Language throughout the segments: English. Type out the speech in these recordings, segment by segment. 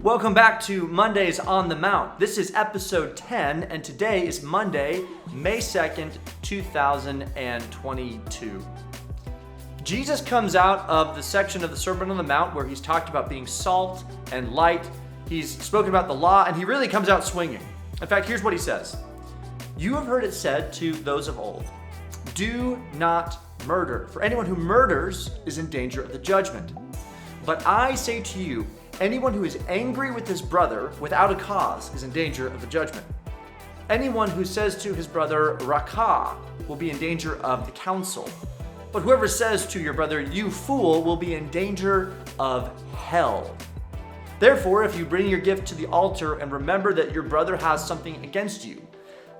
Welcome back to Mondays on the Mount. This is episode 10, and today is Monday, May 2nd, 2022. Jesus comes out of the section of the Sermon on the Mount where he's talked about being salt and light. He's spoken about the law, and he really comes out swinging. In fact, here's what he says. You have heard it said to those of old, do not murder, for anyone who murders is in danger of the judgment. But I say to you, anyone who is angry with his brother without a cause is in danger of the judgment. Anyone who says to his brother, Rakah, will be in danger of the council. But whoever says to your brother, you fool, will be in danger of hell. Therefore, if you bring your gift to the altar and remember that your brother has something against you,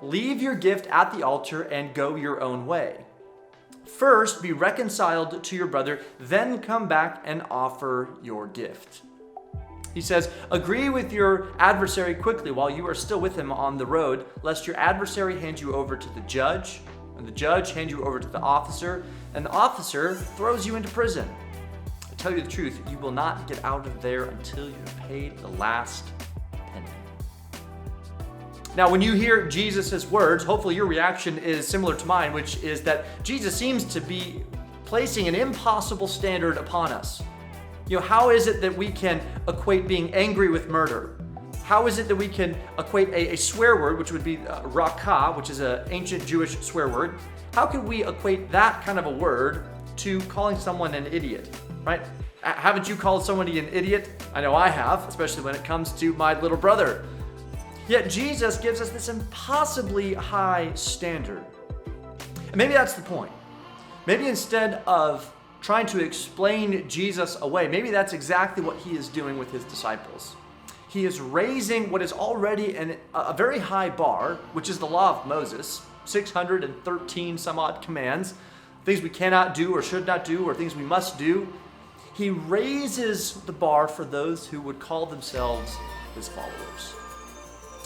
leave your gift at the altar and go your own way. First, be reconciled to your brother, then come back and offer your gift. He says, agree with your adversary quickly while you are still with him on the road, lest your adversary hand you over to the judge, and the judge hand you over to the officer, and the officer throws you into prison. I tell you the truth, you will not get out of there until you have paid the last penny. Now, when you hear Jesus' words, hopefully your reaction is similar to mine, which is that Jesus seems to be placing an impossible standard upon us. How is it that we can equate being angry with murder? How is it that we can equate a swear word, which would be rakah, which is an ancient Jewish swear word? How can we equate that kind of a word to calling someone an idiot, right? Haven't you called somebody an idiot? I know I have, especially when it comes to my little brother. Yet Jesus gives us this impossibly high standard. And maybe that's the point. Maybe instead of trying to explain Jesus away, maybe that's exactly what he is doing with his disciples. He is raising what is already a very high bar, which is the law of Moses, 613 some odd commands, things we cannot do or should not do or things we must do. He raises the bar for those who would call themselves his followers.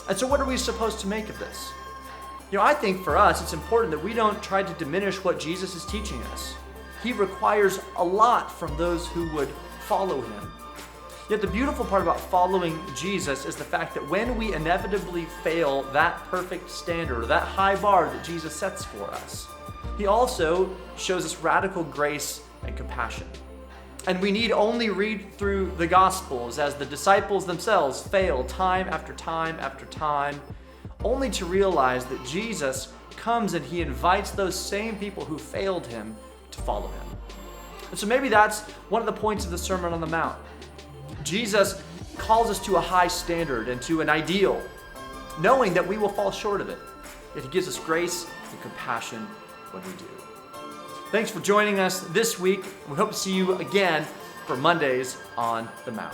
And so what are we supposed to make of this? I think for us, it's important that we don't try to diminish what Jesus is teaching us. He requires a lot from those who would follow him. Yet the beautiful part about following Jesus is the fact that when we inevitably fail that perfect standard, that high bar that Jesus sets for us, he also shows us radical grace and compassion. And we need only read through the Gospels as the disciples themselves fail time after time after time, only to realize that Jesus comes and he invites those same people who failed him to follow him. And so maybe that's one of the points of the Sermon on the Mount. Jesus calls us to a high standard and to an ideal, knowing that we will fall short of it. Yet he gives us grace and compassion when we do. Thanks for joining us this week. We hope to see you again for Mondays on the Mount.